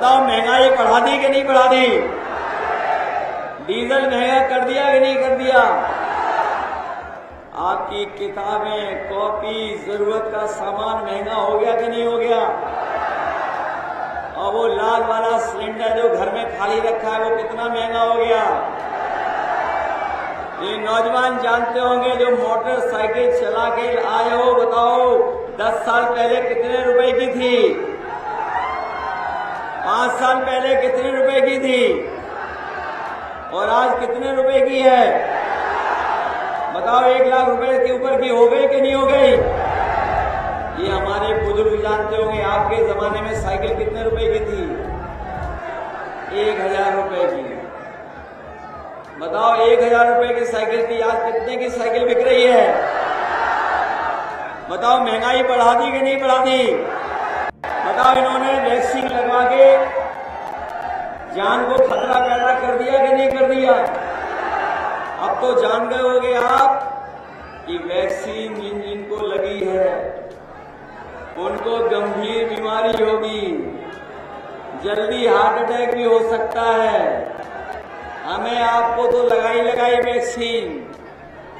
बताओ महंगाई बढ़ा दी कि नहीं बढ़ा दी? डीजल महंगा कर दिया कि नहीं कर दिया? आपकी किताबें, कॉपी, जरूरत का सामान महंगा हो गया कि नहीं हो गया? और वो लाल वाला सिलेंडर जो घर में खाली रखा है वो कितना महंगा हो गया? ये नौजवान जानते होंगे जो मोटरसाइकिल चला के आए हो, बताओ 10 साल पहले कितने रुपए की थी? 5 साल पहले कितने रुपए की थी? और आज कितने रुपए की है? बताओ 1 लाख रुपए के ऊपर की हो गई कि नहीं हो गई? ये हमारे बुजुर्ग जानते होंगे, आपके जमाने में साइकिल कितने रुपए की थी? 1000 रुपए की। बताओ 1000 रुपए की साइकिल थी, आज कितने की साइकिल बिक रही है? बताओ महंगाई बढ़ा दी कि नहीं बढ़ा दी? बताओ इन्होंने वैक्सीन लगवा के जान को खतरा पैदा कर दिया कि नहीं कर दिया? अब तो जान गए होंगे आप कि वैक्सीन जिनको लगी है उनको गंभीर बीमारी होगी, जल्दी हार्ट अटैक भी हो सकता है। हमें आपको तो लगाई वैक्सीन,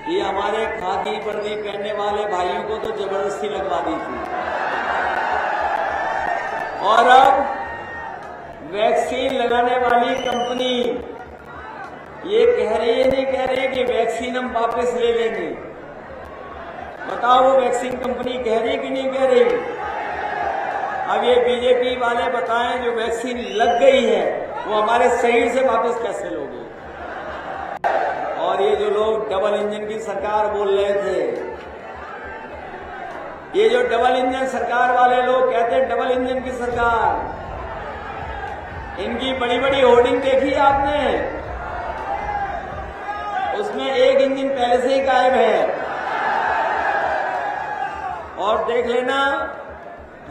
ये हमारे खाकी वर्दी पहनने वाले भाइयों को तो जबरदस्ती लगवा दी थी। और अब वैक्सीन लगाने वाली कंपनी ये कह रही है, नहीं कह रही कि वैक्सीन हम वापस ले लेंगे। बताओ वो वैक्सीन कंपनी कह रही कि नहीं कह रही? अब ये बीजेपी वाले बताएं जो वैक्सीन लग गई है वो हमारे शरीर से वापस कैसे लोगे? और ये जो लोग डबल इंजन की सरकार बोल रहे थे, ये जो डबल इंजन सरकार वाले लोग कहते हैं डबल इंजन की सरकार, इनकी बड़ी बड़ी होर्डिंग देखी आपने? उसमें एक इंजन पहले से ही गायब है। और देख लेना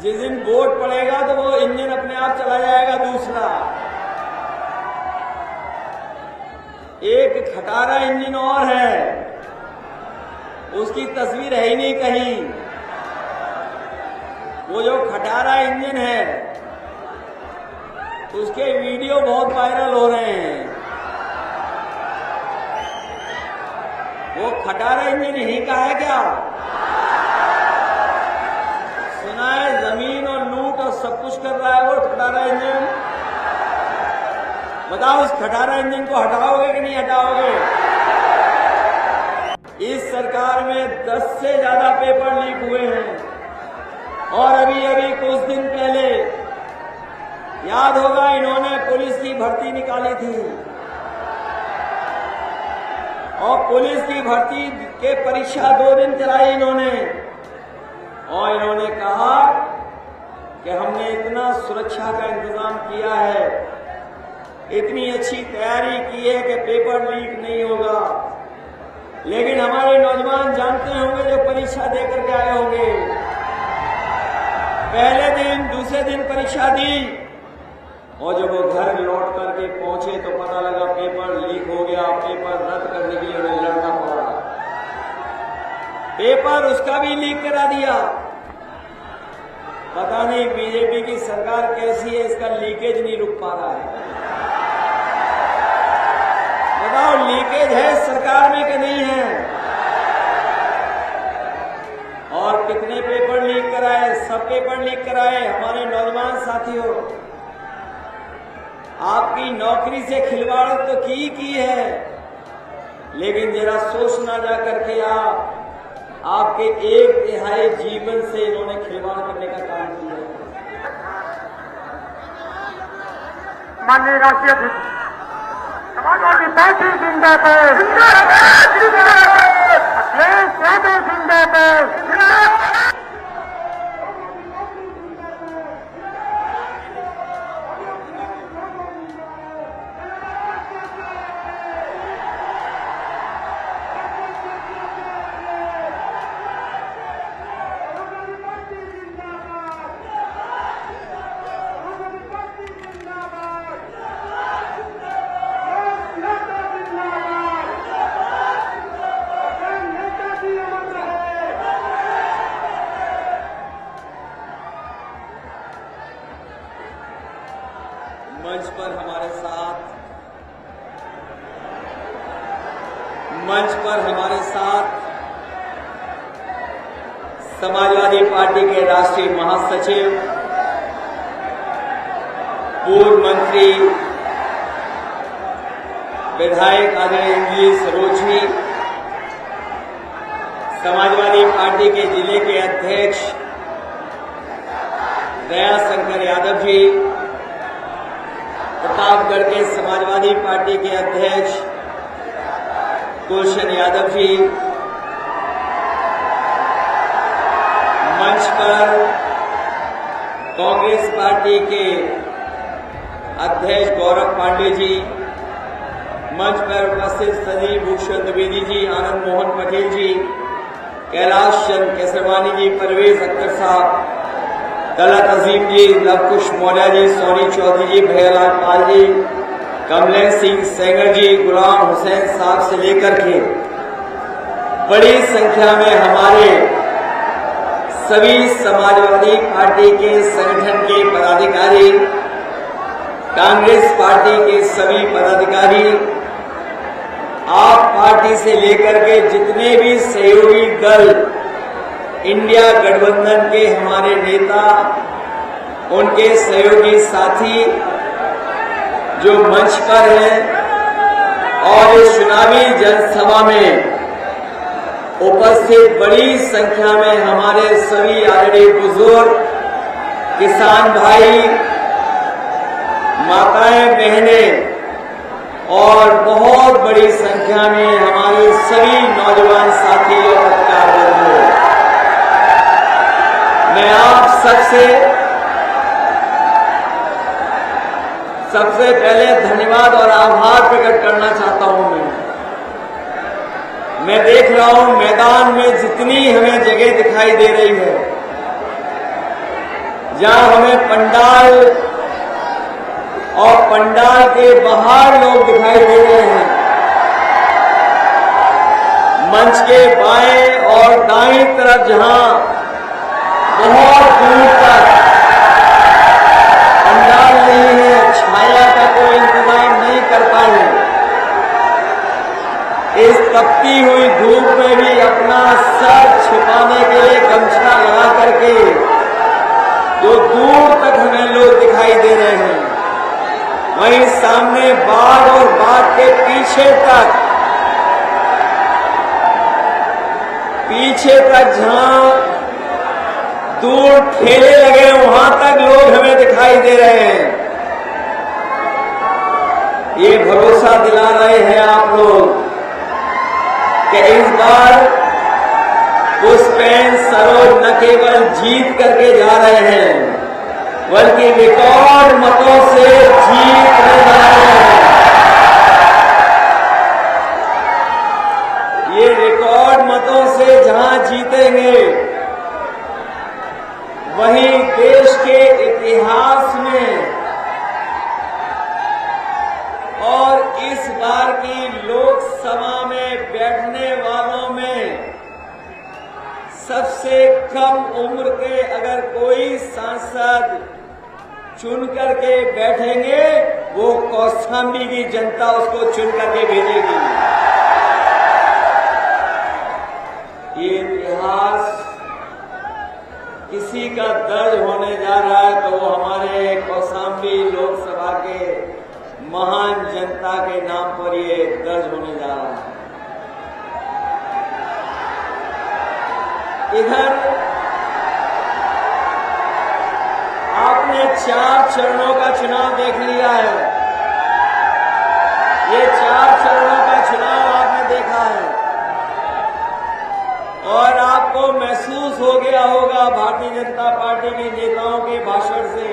जिस दिन वोट पड़ेगा तो वो इंजन अपने आप चला जाएगा दूसरा। एक खटारा इंजन और है, उसकी तस्वीर है ही नहीं कहीं। वो जो खटारा इंजन है उसके वीडियो बहुत वायरल हो रहे हैं। वो खटारा इंजन यहीं का है क्या? सुना है जमीन और लूट और सब कुछ कर रहा है वो खटारा इंजन। बताओ उस खटारा इंजन को हटाओगे कि नहीं हटाओगे? इस सरकार में 10 से ज्यादा पेपर लीक हुए हैं। और अभी कुछ दिन पहले याद होगा इन्होंने पुलिस की भर्ती निकाली थी और पुलिस की भर्ती के परीक्षा 2 दिन चलाई इन्होंने। और इन्होंने कहा कि हमने इतना सुरक्षा का इंतजाम किया है, इतनी अच्छी तैयारी की है कि पेपर लीक नहीं होगा। लेकिन हमारे नौजवान जानते होंगे जो परीक्षा देकर के आए होंगे, पहले दिन दूसरे दिन परीक्षा दी और जब वो घर लौट करके पहुंचे तो पता लगा पेपर लीक हो गया। पेपर रद्द करने के लिए उन्हें लड़ना पड़ा, पेपर उसका भी लीक करा दिया। पता नहीं बीजेपी की सरकार कैसी है, इसका लीकेज नहीं रुक पा रहा है। बताओ लीकेज है सरकार में कि नहीं है? और कितने पेपर लीक कराए? सब पेपर लीक कराए। हमारे नौजवान साथियों, आपकी नौकरी से खिलवाड़ तो की है, लेकिन जरा सोचना जा करके आपके 1/3 जीवन से इन्होंने खिलवाड़ करने का काम किया। माननीय राष्ट्रीय अध्यक्ष समाजवादी पार्टी जिंदाबाद, अखिलेश यादव जिंदाबाद। मंच पर हमारे साथ समाजवादी पार्टी के राष्ट्रीय महासचिव, पूर्व मंत्री, विधायक आदरणीय इंद्रजीत सरोज जी, समाजवादी पार्टी के जिले के अध्यक्ष दयाशंकर यादव जी, प्रतापगढ़ के समाजवादी पार्टी के अध्यक्ष गुलशन यादव जी, मंच पर कांग्रेस पार्टी के अध्यक्ष गौरव पांडे जी, मंच पर उपस्थित संजीव भूषण द्विवेदी जी, आनंद मोहन पटेल जी, कैलाश चंद केसरवानी जी, परवेज अख्तर साहब, दलत अजीम जी, लवकुश मौर्य जी, सोनी चौधरी जी, भैयालाल पाल जी, कमलेश सिंह सेंगर जी, गुलाम हुसैन साहब से लेकर के बड़ी संख्या में हमारे सभी समाजवादी पार्टी के संगठन के पदाधिकारी, कांग्रेस पार्टी के सभी पदाधिकारी, आप पार्टी से लेकर के जितने भी सहयोगी दल, इंडिया गठबंधन के हमारे नेता, उनके सहयोगी साथी जो मंच पर हैं और इस चुनावी जनसभा में उपस्थित बड़ी संख्या में हमारे सभी आदरणीय बुजुर्ग, किसान भाई, माताएं, बहनें और बहुत बड़ी संख्या में हमारे सभी नौजवान साथी और पत्रकार, मैं आप सबसे पहले धन्यवाद और आभार प्रकट करना चाहता हूं। मैं देख रहा हूं मैदान में जितनी हमें जगह दिखाई दे रही है, जहां हमें पंडाल और पंडाल के बाहर लोग दिखाई दे रहे हैं, मंच के बाएं और दाईं तरफ जहां बहुत दूर तक पंडाल नहीं है, छाया का कोई इंतजाम नहीं कर पाए, इस तपती हुई धूप में भी अपना सर छुपाने के लिए गमछा लगा करके जो दूर तक हमें लोग दिखाई दे रहे हैं, वहीं सामने बाग और बाग के पीछे तक जहां दूर ठेले लगे वहां तक लोग हमें दिखाई दे रहे हैं। ये भरोसा दिला रहे हैं आप लोग कि इस बार पुष्पेंद्र सरोज न केवल जीत करके जा रहे हैं, बल्कि रिकॉर्ड मतों से जीतने जा रहे हैं। ये रिकॉर्ड मतों से जहां जीतेंगे, वहीं देश के इतिहास में और इस बार की लोकसभा में बैठने वालों में सबसे कम उम्र के अगर कोई सांसद चुन करके बैठेंगे, वो कौशाम्बी की जनता उसको चुन करके भेजेगी। ये इतिहास किसी का दर्ज होने जा रहा है तो वो हमारे कौशाम्बी लोकसभा के महान जनता के नाम पर ये दर्ज होने जा रहा है। इधर आपने 4 चरणों का चुनाव देख लिया है। ये 4 चरणों का चुनाव आपने देखा है और आपको महसूस हो गया होगा भारतीय जनता पार्टी के नेताओं के भाषण से,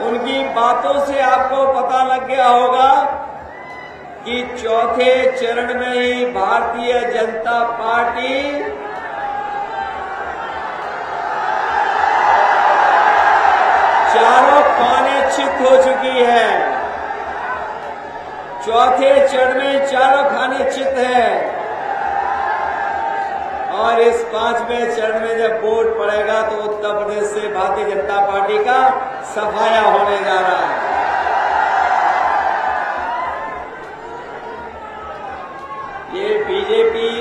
उनकी बातों से आपको पता लग गया होगा कि चौथे चरण में ही भारतीय जनता पार्टी चारों खाने चित हो चुकी है। चौथे चरण में चारों खाने चित है और इस 5वें चरण में जब वोट पड़ेगा तो उत्तर प्रदेश से भारतीय जनता पार्टी का सफाया होने जा रहा है। ये बीजेपी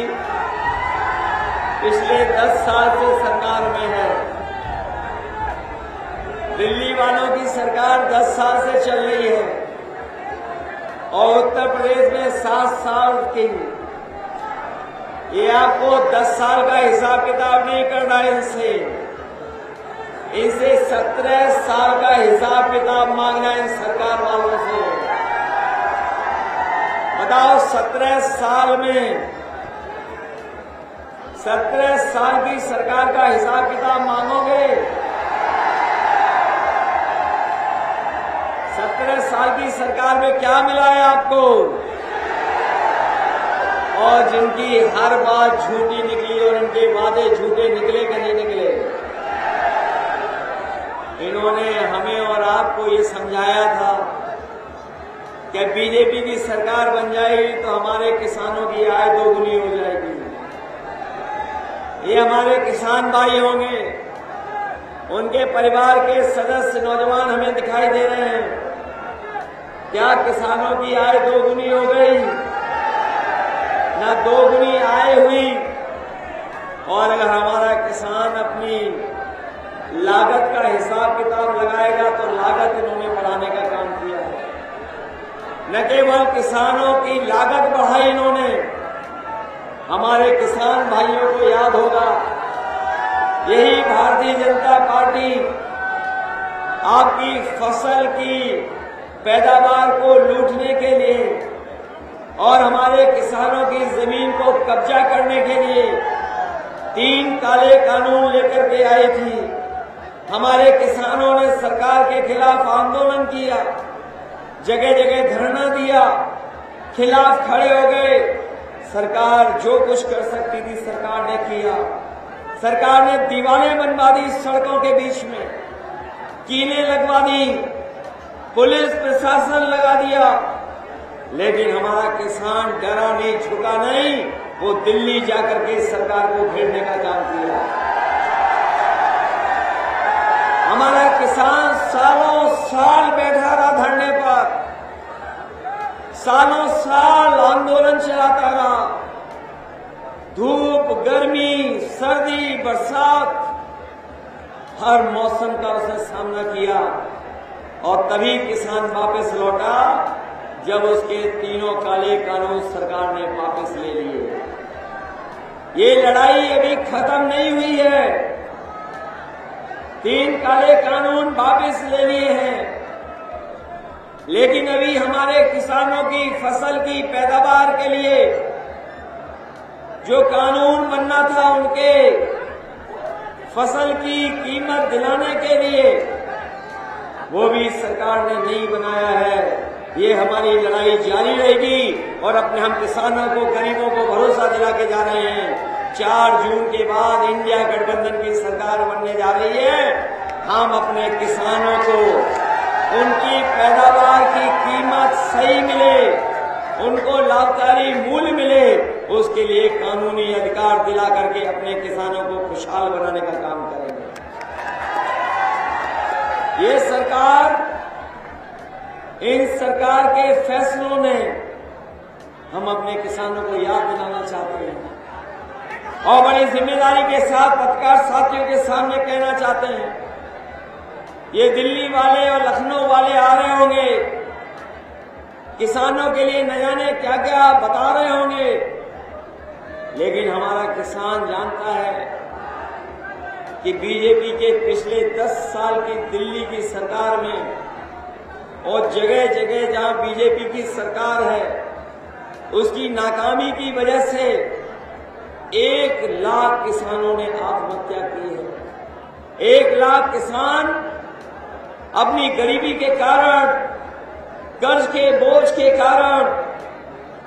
पिछले 10 साल से सरकार में है। दिल्ली वालों की सरकार 10 साल से चल रही है और उत्तर प्रदेश में 7 साल की। ये आपको 10 साल का हिसाब किताब नहीं करना है इनसे 17 साल का हिसाब किताब मांगना है सरकार वालों से। बताओ 17 साल में 17 साल की सरकार का हिसाब किताब मांगोगे? 17 साल की सरकार में क्या मिला है आपको? और जिनकी हर बात झूठी निकली और इनके वादे झूठे निकले कि नहीं निकले। इन्होंने हमें और आपको ये समझाया था कि बीजेपी की सरकार बन जाएगी तो हमारे किसानों की आय दोगुनी हो जाएगी। ये हमारे किसान भाई होंगे, उनके परिवार के सदस्य नौजवान हमें दिखाई दे रहे हैं। क्या किसानों की आय दोगुनी हो गई? ना दोगुनी आय हुई। और अगर हमारा किसान अपनी लागत का हिसाब किताब लगाएगा तो लागत इन्होंने बढ़ाने का काम किया है। न केवल किसानों की लागत बढ़ाई इन्होंने, हमारे किसान भाइयों को याद होगा यही भारतीय जनता पार्टी आपकी फसल की पैदावार को लूटने के लिए और हमारे किसानों की जमीन को कब्जा करने के लिए 3 काले कानून लेकर के आई थी। हमारे किसानों ने सरकार के खिलाफ आंदोलन किया, जगह जगह धरना दिया, खिलाफ खड़े हो गए। सरकार जो कुछ कर सकती थी सरकार ने किया। सरकार ने दीवारें बनवा दी सड़कों के बीच में, कीलें लगवा दी, पुलिस प्रशासन लगा दिया, लेकिन हमारा किसान डरा नहीं, झुका नहीं। वो दिल्ली जाकर के सरकार को घेरने का काम किया। हमारा किसान सालों साल बैठा रहा धरने पर, सालों साल आंदोलन चलाता रहा। धूप, गर्मी, सर्दी, बरसात, हर मौसम का उसने सामना किया और तभी किसान वापस लौटा जब उसके 3 काले कानून सरकार ने वापस ले लिए। ये लड़ाई अभी खत्म नहीं हुई है। 3 काले कानून वापस ले लिए हैं, लेकिन अभी हमारे किसानों की फसल की पैदावार के लिए जो कानून बनना था, उनके फसल की कीमत दिलाने के लिए, वो भी सरकार ने नहीं बनाया है। ये हमारी लड़ाई जारी रहेगी और अपने हम किसानों को, गरीबों को भरोसा दिला के जा रहे हैं। 4 जून के बाद इंडिया गठबंधन की सरकार बनने जा रही है। हम अपने किसानों को उनकी पैदावार की कीमत सही मिले, उनको लाभकारी मूल्य मिले, उसके लिए कानूनी अधिकार दिला करके अपने किसानों को खुशहाल बनाने का काम करेंगे। ये सरकार, इन सरकार के फैसलों ने हम अपने किसानों को याद दिलाना चाहते हैं और बड़ी जिम्मेदारी के साथ पत्रकार साथियों के सामने कहना चाहते हैं। ये दिल्ली वाले और लखनऊ वाले आ रहे होंगे, किसानों के लिए न जाने क्या क्या बता रहे होंगे, लेकिन हमारा किसान जानता है कि बीजेपी के पिछले 10 साल की दिल्ली की सरकार में और जगह जगह जहां बीजेपी की सरकार है, उसकी नाकामी की वजह से 1 लाख किसानों ने आत्महत्या की है। 1 लाख किसान अपनी गरीबी के कारण, कर्ज के बोझ के कारण,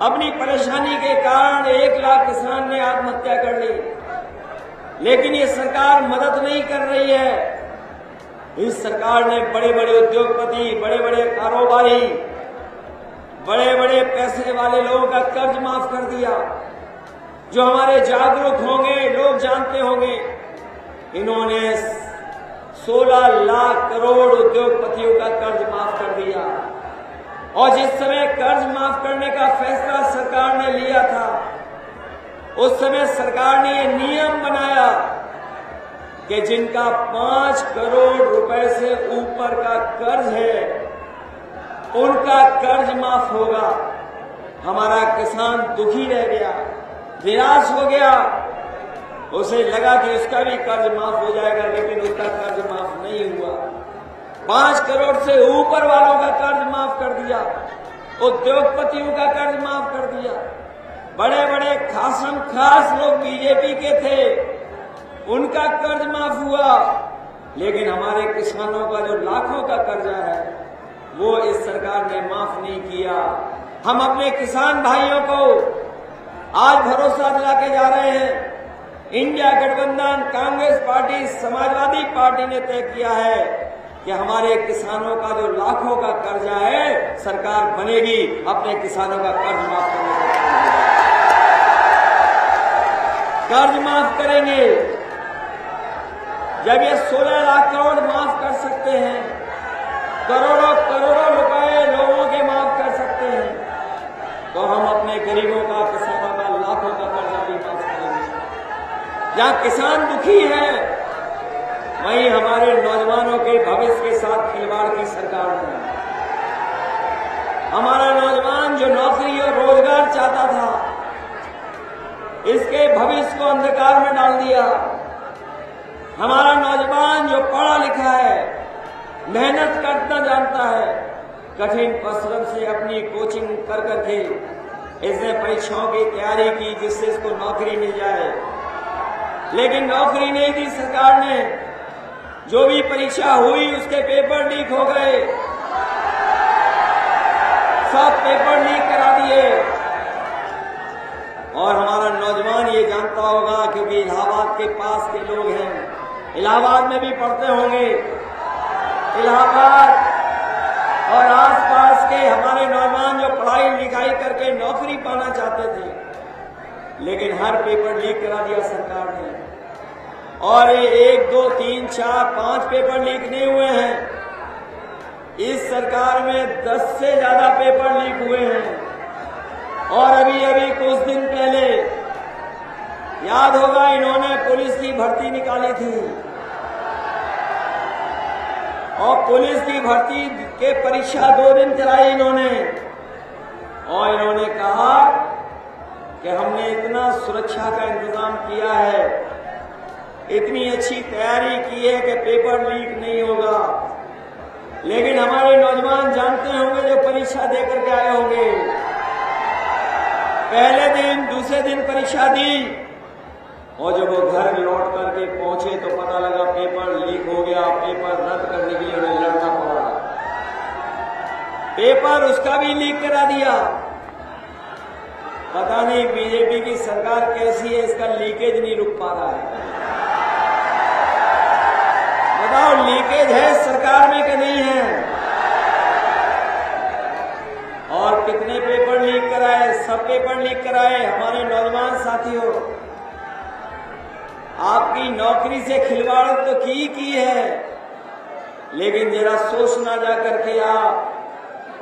अपनी परेशानी के कारण 1 लाख किसान ने आत्महत्या कर ली। लेकिन ये सरकार मदद नहीं कर रही है। इस सरकार ने बड़े बड़े उद्योगपति, बड़े बड़े कारोबारी, बड़े बड़े पैसे वाले लोगों का कर्ज माफ कर दिया। जो हमारे जागरूक होंगे लोग जानते होंगे, इन्होंने 16 लाख करोड़ उद्योगपतियों का कर्ज माफ कर दिया। और जिस समय कर्ज माफ करने का फैसला सरकार ने लिया था, उस समय सरकार ने ये नियम बनाया कि जिनका 5 करोड़ रुपए से ऊपर का कर्ज है, उनका कर्ज माफ होगा। हमारा किसान दुखी रह गया, निराश हो गया, उसे लगा कि उसका भी कर्ज माफ हो जाएगा, लेकिन उसका कर्ज माफ नहीं हुआ। 5 करोड़ से ऊपर वालों का कर्ज माफ कर दिया, उद्योगपतियों का कर्ज माफ कर दिया। बड़े बड़े खासम खास लोग बीजेपी के थे, उनका कर्ज माफ हुआ, लेकिन हमारे किसानों का जो लाखों का कर्जा है वो इस सरकार ने माफ नहीं किया। हम अपने किसान भाइयों को आज भरोसा दिला के जा रहे हैं। इंडिया गठबंधन, कांग्रेस पार्टी, समाजवादी पार्टी ने तय किया है कि हमारे किसानों का जो लाखों का कर्जा है, सरकार बनेगी अपने किसानों का कर्ज माफ करने का कर्ज माफ करेंगे। जब ये 16 लाख करोड़ माफ कर सकते हैं, करोड़ों करोड़ों रुपए लोगों के माफ कर सकते हैं, तो हम अपने गरीबों का, किसानों का लाखों का कर्जा भी माफ करेंगे। जहां किसान दुखी है, वहीं हमारे नौजवानों के भविष्य के साथ खिलवाड़ की सरकार है। हमारा नौजवान जो नौकरी और रोजगार चाहता था, इसके भविष्य को अंधकार में डाल दिया। हमारा नौजवान जो पढ़ा लिखा है, मेहनत करना जानता है, कठिन परिश्रम से अपनी कोचिंग कर करके इसने परीक्षाओं की तैयारी की जिससे इसको नौकरी मिल जाए, लेकिन नौकरी नहीं दी सरकार ने। जो भी परीक्षा हुई उसके पेपर लीक हो गए, सब पेपर लीक करा दिए। और हमारा नौजवान ये जानता होगा, क्योंकि इलाहाबाद के पास के लोग हैं, इलाहाबाद में भी पढ़ते होंगे। इलाहाबाद और आसपास के हमारे नौजवान जो पढ़ाई लिखाई करके नौकरी पाना चाहते थे, लेकिन हर पेपर लीक करा दिया सरकार ने। और ये 1, 2, 3, 4, 5 पेपर लीक नहीं हुए हैं, इस सरकार में 10 से ज्यादा पेपर लीक हुए हैं। और अभी अभी कुछ दिन पहले याद होगा, इन्होंने पुलिस की भर्ती निकाली थी, और पुलिस की भर्ती के परीक्षा 2 दिन चलाई इन्होंने, और इन्होंने कहा कि हमने इतना सुरक्षा का इंतजाम किया है, इतनी अच्छी तैयारी की है कि पेपर लीक नहीं होगा। लेकिन हमारे नौजवान जानते होंगे, जो परीक्षा देकर के आए होंगे, पहले दिन दूसरे दिन परीक्षा दी, और जब वो घर लौट करके पहुंचे तो पता लगा पेपर लीक हो गया। पेपर रद्द करने के लिए उन्हें लड़ना पड़ा, पेपर उसका भी लीक करा दिया। पता नहीं बीजेपी की सरकार कैसी है, इसका लीकेज नहीं रुक पा रहा है। बताओ, लीकेज है सरकार में कि नहीं है? और कितने पेपर लीक कराए? सब पेपर लीक कराए। हमारे नौजवान साथियों, आपकी नौकरी से खिलवाड़ तो की है, लेकिन जरा सोचना जा करके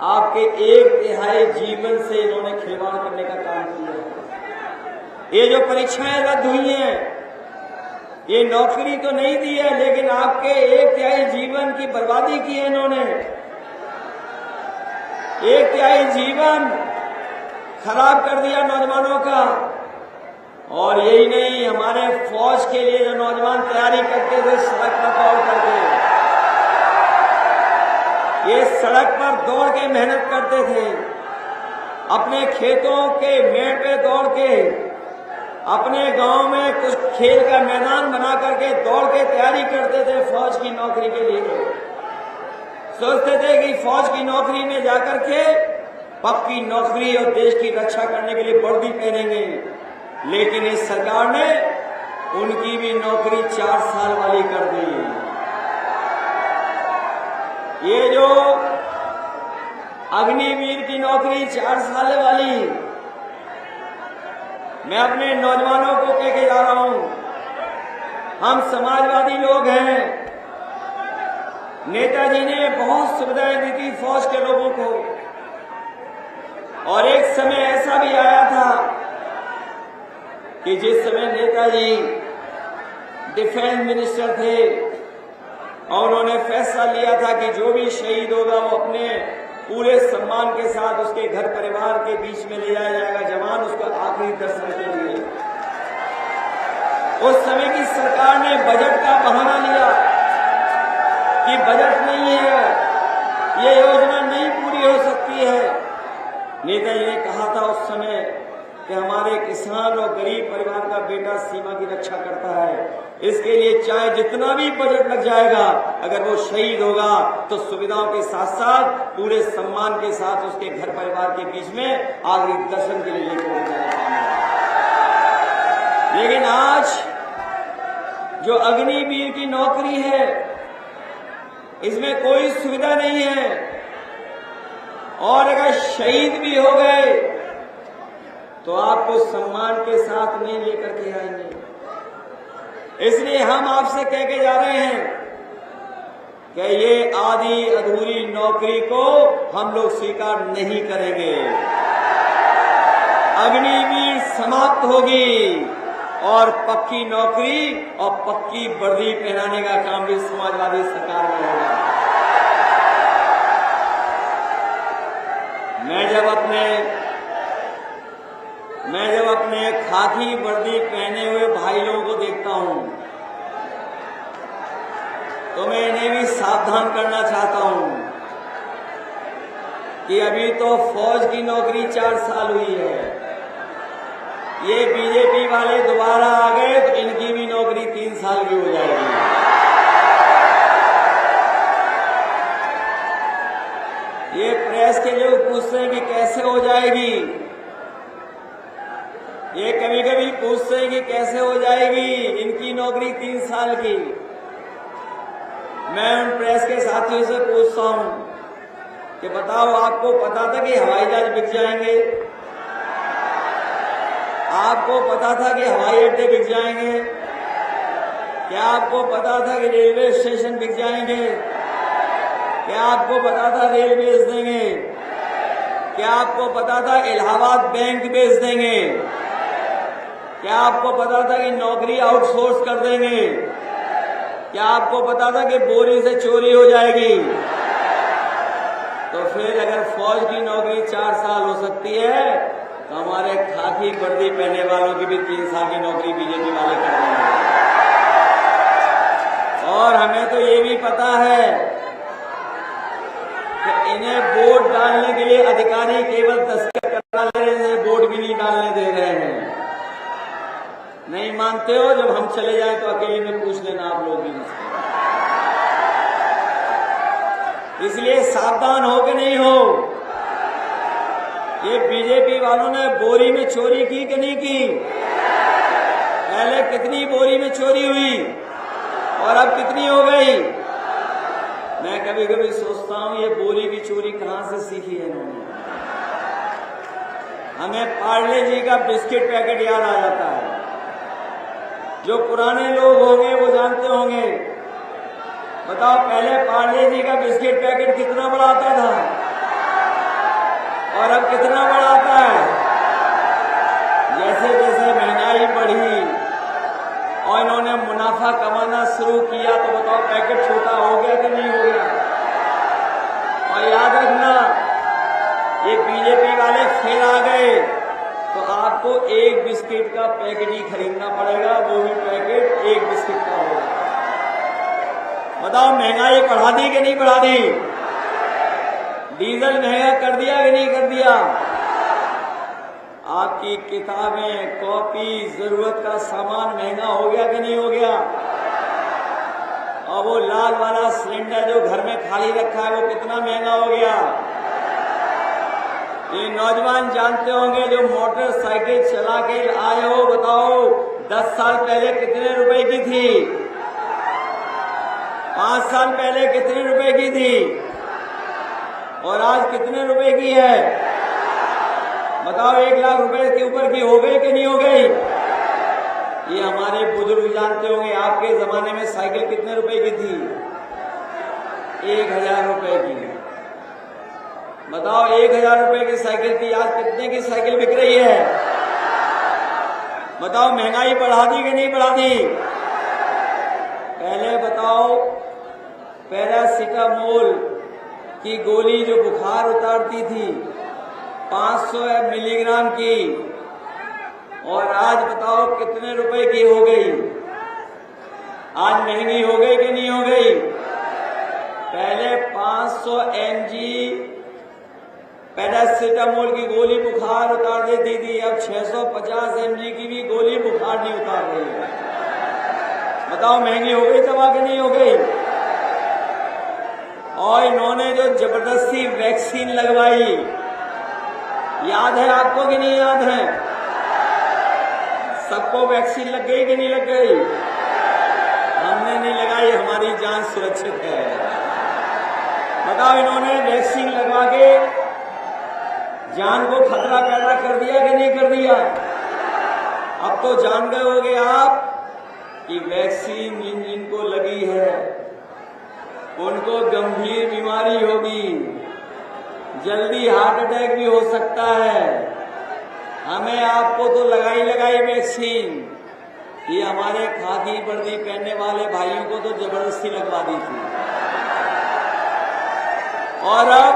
आपके 1/3 जीवन से इन्होंने खिलवाड़ करने का काम किया। ये जो परीक्षाएं रद्द हुई हैं, ये नौकरी तो नहीं दी है, लेकिन आपके 1/3 जीवन की बर्बादी की है इन्होंने। 1/3 जीवन खराब कर दिया नौजवानों का। और यही नहीं, हमारे फौज के लिए जो नौजवान तैयारी करते थे सड़क पर दौड़ करके, ये सड़क पर दौड़ के मेहनत करते थे, अपने खेतों के मेड़ पे दौड़ के, अपने गांव में कुछ खेल का मैदान बना करके दौड़ के तैयारी करते थे फौज की नौकरी के लिए। सोचते थे कि फौज की नौकरी में जाकर के पक्की नौकरी और देश की रक्षा करने के लिए वर्दी पहनेंगे, लेकिन इस सरकार ने उनकी भी नौकरी 4 साल वाली कर दी। ये जो अग्निवीर की नौकरी 4 साल वाली, मैं अपने नौजवानों को कह के जा रहा हूं, हम समाजवादी लोग हैं। नेताजी ने बहुत सुविधाएं दी थी फौज के लोगों को, और एक समय ऐसा भी आया था कि जिस समय नेताजी डिफेंस मिनिस्टर थे और उन्होंने फैसला लिया था कि जो भी शहीद होगा वो अपने पूरे सम्मान के साथ उसके घर परिवार के बीच में ले जाया जाएगा, जवान उसको आखिरी दर्शन के लिए। उस समय की सरकार ने बजट का बहाना लिया कि बजट नहीं है, ये योजना नहीं पूरी हो सकती है। नेताजी ने कहा था उस समय कि हमारे किसान और गरीब परिवार का बेटा सीमा की रक्षा करता है, इसके लिए चाहे जितना भी बजट लग जाएगा, अगर वो शहीद होगा तो सुविधाओं के साथ साथ पूरे सम्मान के साथ उसके घर परिवार के बीच में आखिरी दर्शन के लिए लेकर जाएगा। लेकिन आज जो अग्निवीर की नौकरी है, इसमें कोई सुविधा नहीं है, और अगर शहीद भी हो गए तो आपको सम्मान के साथ नहीं लेकर के आएंगे। इसलिए हम आपसे कह के जा रहे हैं कि ये आधी अधूरी नौकरी को हम लोग स्वीकार नहीं करेंगे। अग्निवीर समाप्त होगी और पक्की नौकरी और पक्की वर्दी पहनाने का काम भी समाजवादी सरकार में होगा। मैं जब अपने खाकी वर्दी पहने हुए भाई लोगों को देखता हूं तो मैं इन्हें भी सावधान करना चाहता हूं कि अभी तो फौज की नौकरी 4 साल हुई है, ये बीजेपी वाले दोबारा आ गए तो इनकी भी नौकरी 3 साल की हो जाएगी। ये प्रेस के लोग पूछते हैं कि कैसे हो जाएगी, ये कभी कभी पूछते हैं कि कैसे हो जाएगी इनकी नौकरी 3 साल की। मैं उन प्रेस के साथियों से पूछता हूं कि बताओ, आपको पता था कि हवाई जहाज बिक जाएंगे? आपको पता था कि हवाई अड्डे बिक जाएंगे? क्या आपको पता था कि रेलवे स्टेशन बिक जाएंगे? क्या आपको पता था रेल बेच देंगे? क्या आपको पता था इलाहाबाद बैंक बेच देंगे? क्या आपको पता था कि नौकरी आउटसोर्स कर देंगे? क्या आपको पता था कि बोरी से चोरी हो जाएगी? तो फिर अगर फौज की नौकरी 4 साल हो सकती है तो हमारे खाकी वर्दी पहनने वालों की भी 3 साल की नौकरी बीजेपी वाले कर देंगे। और हमें तो ये भी पता है कि इन्हें वोट डालने के लिए अधिकारी केवल दस्तखत करा ले रहे हैं, वोट भी नहीं डालने दे रहे हैं। नहीं मानते हो, जब हम चले जाएं तो अकेले में पूछ लेना आप लोग भी मुझसे। इसलिए सावधान हो कि नहीं हो। ये बीजेपी वालों ने बोरी में चोरी की कि नहीं की? पहले कितनी बोरी में चोरी हुई और अब कितनी हो गई? मैं कभी कभी सोचता हूं ये बोरी की चोरी कहां से सीखी है इन्होंने। हमें पार्ले जी का बिस्किट पैकेट याद आ जाता है। जो पुराने लोग होंगे वो जानते होंगे। बताओ, पहले पार्ले जी का बिस्किट पैकेट कितना बड़ा आता था और अब कितना बड़ा आता है? जैसे जैसे महंगाई बढ़ी और इन्होंने मुनाफा कमाना शुरू किया तो बताओ पैकेट छोटा हो गया कि नहीं हो गया? और याद रखना, ये बीजेपी वाले फिर आ गए तो आपको एक बिस्किट का पैकेट ही खरीदना पड़ेगा, वो भी पैकेट एक बिस्किट का होगा। बताओ, महंगाई बढ़ा दी कि नहीं बढ़ा दी? डीजल महंगा कर दिया कि नहीं कर दिया? आपकी किताबें, कॉपी, जरूरत का सामान महंगा हो गया कि नहीं हो गया? और वो लाल वाला सिलेंडर जो घर में खाली रखा है वो कितना महंगा हो गया? ये नौजवान जानते होंगे जो मोटरसाइकिल चला के आए हो, बताओ 10 साल पहले कितने रुपए की थी? 5 साल पहले कितने रुपए की थी और आज कितने रुपए की है? बताओ 1 लाख रुपए के ऊपर की हो गई कि नहीं हो गई? ये हमारे बुजुर्ग जानते होंगे, आपके जमाने में साइकिल कितने रुपए की थी? 1000 रुपए की। बताओ 1000 रुपए की साइकिल थी, आज कितने की साइकिल बिक रही है? बताओ महंगाई बढ़ा दी कि नहीं बढ़ा दी? पहले बताओ पैरासीटामोल की गोली जो बुखार उतारती थी 500 मिलीग्राम की, और आज बताओ कितने रुपए की हो गई? आज महंगी हो गई कि नहीं हो गई? पहले 500 mg पैरासीटामोल की गोली बुखार उतार देती थी, अब 650 mg की भी गोली बुखार नहीं उतार रही है। बताओ महंगी हो गई दवा कि नहीं हो गई? और इन्होंने जो जबरदस्ती वैक्सीन लगवाई, याद है आपको कि नहीं याद है? सबको वैक्सीन लग गई कि नहीं लग गई? हमने नहीं लगाई, हमारी जान सुरक्षित है। बताओ इन्होंने वैक्सीन लगवा के जान को खतरा पैदा कर दिया कि नहीं कर दिया? अब तो जान गए होंगे आप कि वैक्सीन जिन जिनको लगी है उनको गंभीर बीमारी होगी, जल्दी हार्ट अटैक भी हो सकता है। हमें आपको तो लगाई वैक्सीन, ये हमारे खाकी वर्दी पहनने वाले भाइयों को तो जबरदस्ती लगवा दी थी। और अब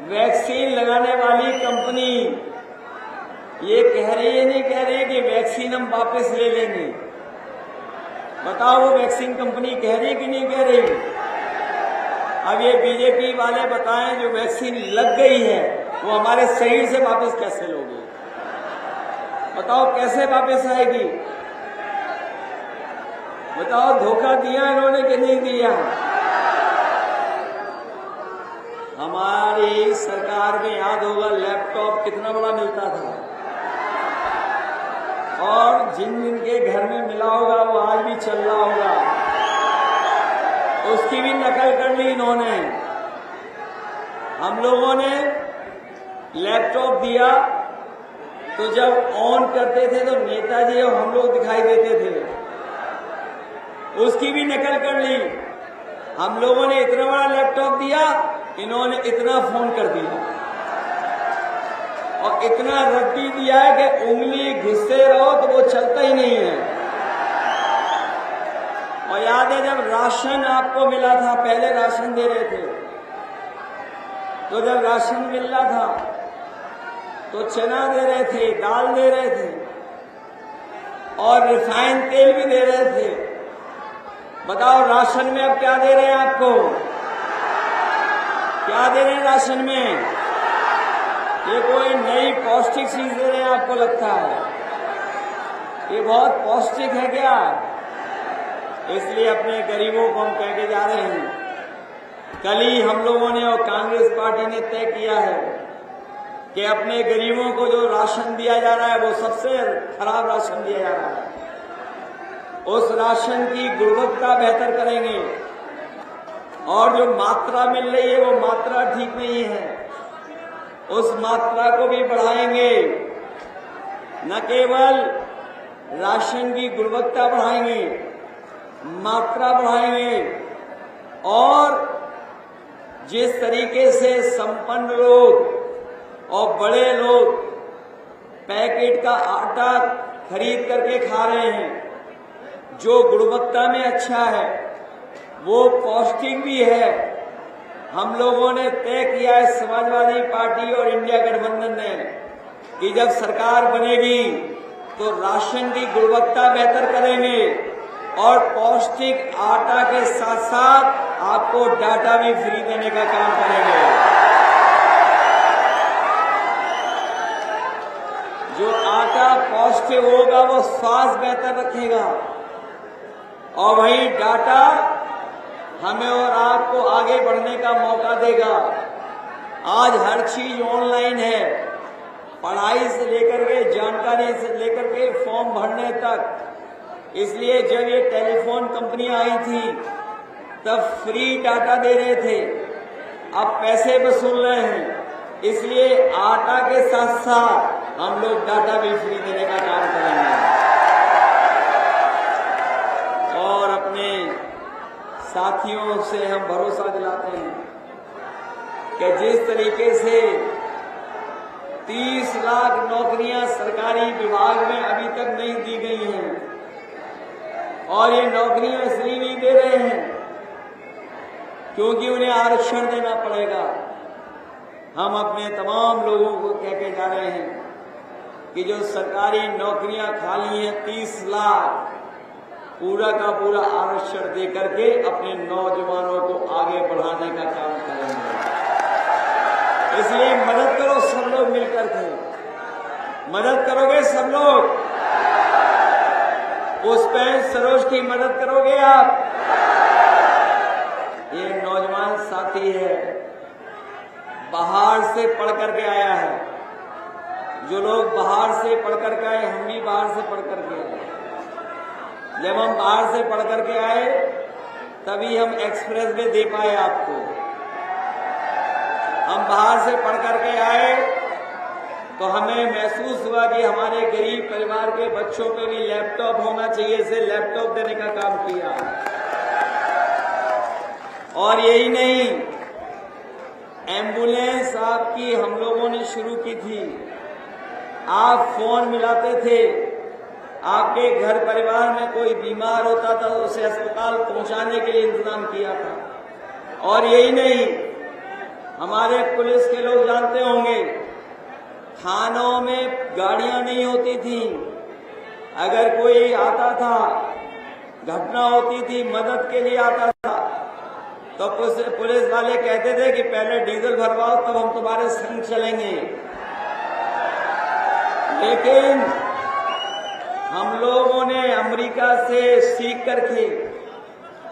वैक्सीन लगाने वाली कंपनी ये कह रही है, नहीं कह रही कि वैक्सीन हम वापस ले लेंगे। बताओ वो वैक्सीन कंपनी कह रही कि नहीं कह रही? अब ये बीजेपी वाले बताएं जो वैक्सीन लग गई है वो हमारे शरीर से वापस कैसे लोगे? बताओ कैसे वापस आएगी? बताओ धोखा दिया इन्होंने कि नहीं दिया? हमारी सरकार में याद होगा लैपटॉप कितना बड़ा मिलता था, और जिन जिन के घर में मिला होगा वो आज भी चल रहा होगा, उसकी भी नकल कर ली इन्होंने। हम लोगों ने लैपटॉप दिया तो जब ऑन करते थे तो नेताजी और हम लोग दिखाई देते थे, उसकी भी नकल कर ली। हम लोगों ने इतना बड़ा लैपटॉप दिया, इन्होंने इतना फोन कर दिया और इतना रद्दी दिया है कि उंगली घिसते रहो तो वो चलता ही नहीं है। और याद है जब राशन आपको मिला था, पहले राशन दे रहे थे, तो जब राशन मिल रहा था तो चना दे रहे थे, दाल दे रहे थे और रिफाइंड तेल भी दे रहे थे। बताओ राशन में अब क्या दे रहे हैं आपको? क्या दे रहे हैं राशन में? ये कोई नई पौष्टिक चीज दे रहे हैं आपको लगता है? ये बहुत पौष्टिक है क्या? इसलिए अपने गरीबों को हम कह के जा रहे हैं, कल ही हम लोगों ने और कांग्रेस पार्टी ने तय किया है कि अपने गरीबों को जो राशन दिया जा रहा है वो सबसे खराब राशन दिया जा रहा है। उस राशन की गुणवत्ता बेहतर करेंगे और जो मात्रा मिल रही है वो मात्रा ठीक नहीं है, उस मात्रा को भी बढ़ाएंगे। न केवल राशन की गुणवत्ता बढ़ाएंगे, मात्रा बढ़ाएंगे, और जिस तरीके से संपन्न लोग और बड़े लोग पैकेट का आटा खरीद करके खा रहे हैं, जो गुणवत्ता में अच्छा है, वो पौष्टिक भी है। हम लोगों ने तय किया है, समाजवादी पार्टी और इंडिया गठबंधन ने, कि जब सरकार बनेगी तो राशन की गुणवत्ता बेहतर करेंगे और पौष्टिक आटा के साथ साथ आपको डाटा भी फ्री देने का काम करेंगे। जो आटा पौष्टिक होगा वो स्वास्थ्य बेहतर रखेगा और वही डाटा हमें और आपको आगे बढ़ने का मौका देगा। आज हर चीज ऑनलाइन है, पढ़ाई से लेकर के जानकारी से लेकर के फॉर्म भरने तक। इसलिए जब ये टेलीफोन कंपनी आई थी तब फ्री डाटा दे रहे थे, अब पैसे वसूल रहे हैं। इसलिए आटा के साथ साथ हम लोग डाटा भी फ्री देने का काम करेंगे और अपने साथियों से हम भरोसा दिलाते हैं कि जिस तरीके से 30 लाख नौकरियां सरकारी विभाग में अभी तक नहीं दी गई हैं और ये नौकरियां इसलिए नहीं दे रहे हैं क्योंकि उन्हें आरक्षण देना पड़ेगा। हम अपने तमाम लोगों को कह के जा रहे हैं कि जो सरकारी नौकरियां खाली हैं 30 लाख पूरा का पूरा आरक्षण दे करके अपने नौजवानों को आगे बढ़ाने का काम करेंगे। इसलिए मदद करो सब लोग मिलकर के, मदद करोगे सब लोग, पुष्पेंद्र सरोज की मदद करोगे आप। ये नौजवान साथी है, बाहर से पढ़ करके आया है। जो लोग बाहर से पढ़ करके आए, हम भी बाहर से पढ़ करके आए। जब हम बाहर से पढ़ करके आए तभी हम एक्सप्रेस वे दे पाए आपको। हम बाहर से पढ़ करके आए तो हमें महसूस हुआ कि हमारे गरीब परिवार के बच्चों पे भी लैपटॉप होना चाहिए, से लैपटॉप देने का काम किया। और यही नहीं, एम्बुलेंस आपकी हम लोगों ने शुरू की थी। आप फोन मिलाते थे, आपके घर परिवार में कोई बीमार होता था तो उसे अस्पताल पहुंचाने के लिए इंतजाम किया था। और यही नहीं, हमारे पुलिस के लोग जानते होंगे, थानों में गाड़ियां नहीं होती थी। अगर कोई आता था, घटना होती थी, मदद के लिए आता था, तो पुलिस वाले कहते थे कि पहले डीजल भरवाओ तब हम तुम्हारे संग चलेंगे। लेकिन हम लोगों ने अमेरिका से सीख करके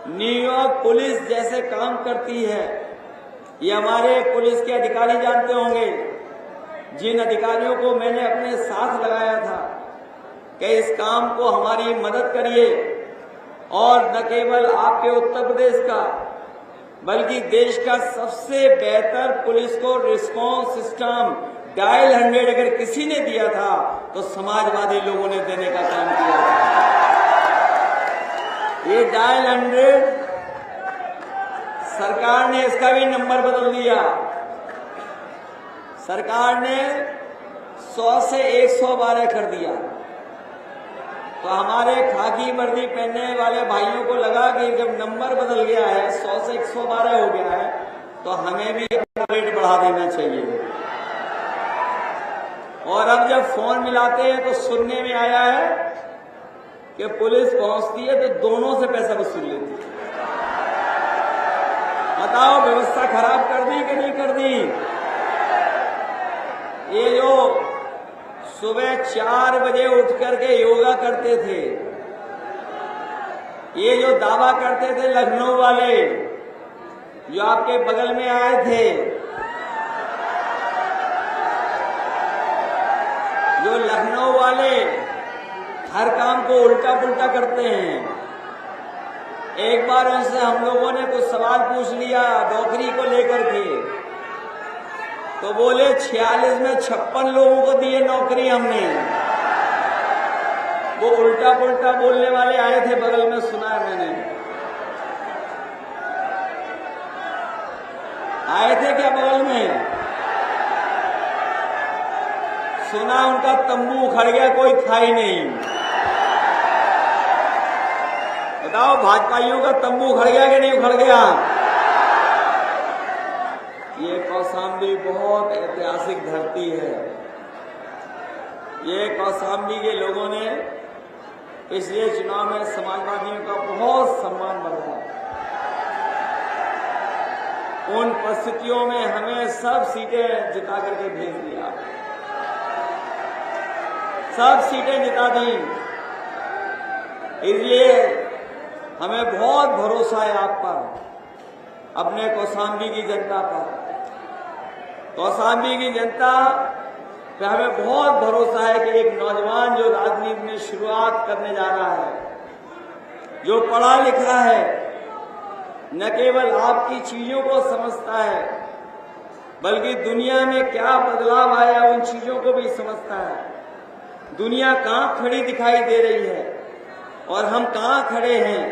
न्यूयॉर्क पुलिस जैसे काम करती है, ये हमारे पुलिस के अधिकारी जानते होंगे, जिन अधिकारियों को मैंने अपने साथ लगाया था कि इस काम को हमारी मदद करिए। और न केवल आपके उत्तर प्रदेश का बल्कि देश का सबसे बेहतर पुलिस को रिस्पांस सिस्टम डायल 100 अगर किसी ने दिया था तो समाजवादी लोगों ने देने का काम किया था। ये डायल 100 सरकार ने इसका भी नंबर बदल दिया। सरकार ने 100 से 112 कर दिया। तो हमारे खाकी वर्दी पहनने वाले भाइयों को लगा कि जब नंबर बदल गया है, 100 से 112 हो गया है, तो हमें भी अपना रेट बढ़ा देना चाहिए। और अब जब फोन मिलाते हैं तो सुनने में आया है कि पुलिस पहुंचती है तो दोनों से पैसा वसूल लेती है। बताओ, व्यवस्था खराब कर दी कि नहीं कर दी? ये जो सुबह 4 बजे उठ करके योगा करते थे, ये जो दावा करते थे लखनऊ वाले जो आपके बगल में आए थे, जो लखनऊ वाले हर काम को उल्टा पुल्टा करते हैं। एक बार उनसे हम लोगों ने कुछ सवाल पूछ लिया नौकरी को लेकर के, तो बोले 46 में 56 लोगों को दिए नौकरी हमने। वो उल्टा पुल्टा बोलने वाले आए थे बगल में, सुना है मैंने। आए थे क्या बगल में? सुना उनका तंबू उखड़ गया, कोई था ही नहीं। बताओ, भाजपाइयों का तंबू उखड़ गया कि नहीं उखड़ गया? ये कौशाम्बी बहुत ऐतिहासिक धरती है। ये कौशाम्बी के लोगों ने पिछले चुनाव में समाजवादियों का बहुत सम्मान बढ़ाया। उन परिस्थितियों में हमें सब सीटें जिता करके भेज दिया, सब सीटें जिता दी। इसलिए हमें बहुत भरोसा है आप पर, अपने कौशाम्बी की जनता पर। कौशाम्बी की जनता पे हमें बहुत भरोसा है कि एक नौजवान जो राजनीति में शुरुआत करने जा रहा है, जो पढ़ा लिखा है, न केवल आपकी चीजों को समझता है बल्कि दुनिया में क्या बदलाव आया उन चीजों को भी समझता है। दुनिया कहां खड़ी दिखाई दे रही है और हम कहां खड़े हैं,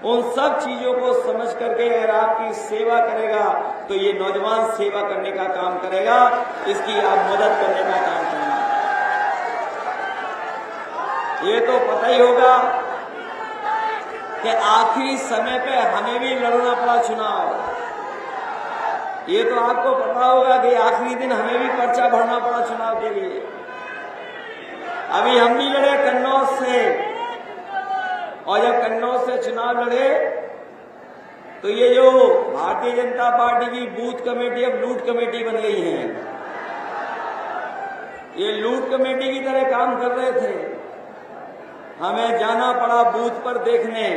उन सब चीजों को समझ करके अगर आपकी सेवा करेगा तो ये नौजवान सेवा करने का काम करेगा, इसकी आप मदद करने का काम करेंगे। ये तो पता ही होगा कि आखिरी समय पे हमें भी लड़ना पड़ा चुनाव। ये तो आपको पता होगा कि आखिरी दिन हमें भी पर्चा भरना पड़ा चुनाव के लिए। अभी हम भी लड़े कन्नौज से, और जब कन्नौज से चुनाव लड़े तो ये जो भारतीय जनता पार्टी की बूथ कमेटी अब लूट कमेटी बन गई है। ये लूट कमेटी की तरह काम कर रहे थे। हमें जाना पड़ा बूथ पर देखने।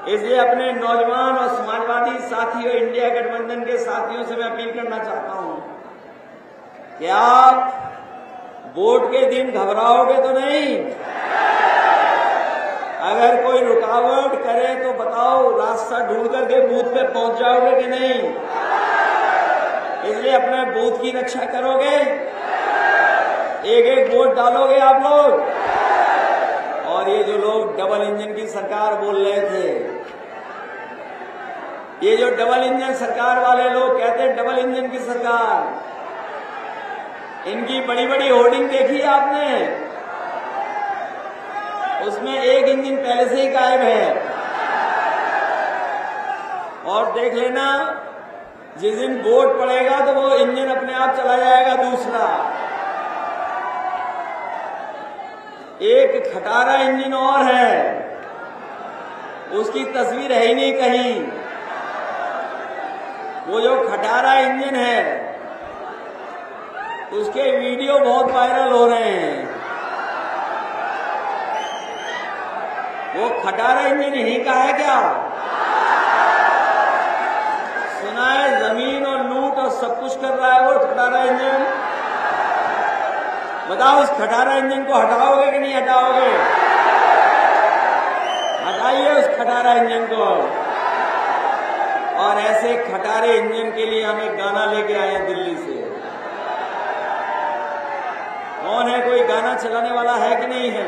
इसलिए अपने नौजवान और समाजवादी साथियों, इंडिया गठबंधन के साथियों से मैं अपील करना चाहता हूं कि आप वोट के दिन घबराओगे तो नहीं। अगर कोई रुकावट करे तो बताओ, रास्ता ढूंढ करके बूथ पे पहुंच जाओगे कि नहीं। इसलिए अपने बूथ की रक्षा करोगे, एक एक वोट डालोगे आप लोग। और ये जो लोग डबल इंजन की सरकार बोल रहे थे, ये जो डबल इंजन सरकार वाले लोग कहते हैं डबल इंजन की सरकार, इनकी बड़ी बड़ी होर्डिंग देखी है आपने? उसमें एक इंजन पहले से ही गायब है। और देख लेना, जिस दिन वोट पड़ेगा तो वो इंजन अपने आप चला जाएगा दूसरा। एक खटारा इंजन और है, उसकी तस्वीर है ही नहीं कहीं। वो जो खटारा इंजन है उसके वीडियो बहुत वायरल हो रहे हैं। वो खटारा इंजन यहीं का है क्या? सुना है जमीन और लूट और सब कुछ कर रहा है वो खटारा इंजन। बताओ, उस खटारा इंजन को हटाओगे कि नहीं हटाओगे? हटाइए उस खटारा इंजन को। और ऐसे खटारे इंजन के लिए हम एक गाना लेके आए हैं दिल्ली से। कौन है? कोई गाना चलाने वाला है कि नहीं है?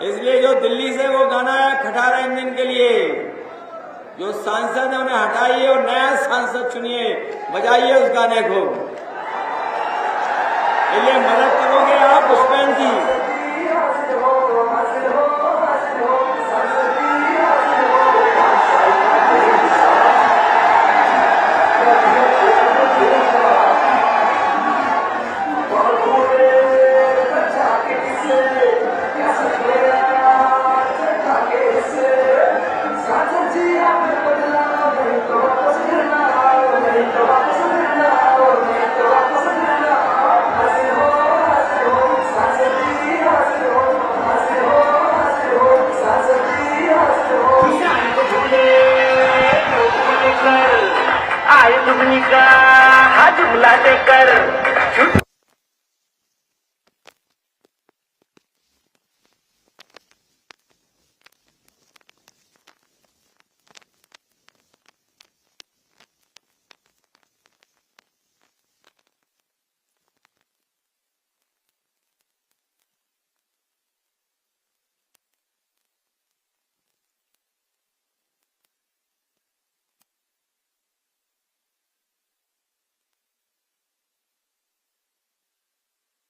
इसलिए जो दिल्ली से वो गाना है खटारा इंजन के लिए, जो सांसद है उन्हें हटाइए और नया सांसद चुनिए, बजाइए उस गाने को। इसलिए मदद करोगे आप पुष्पेन की? हाथ बुलाते कर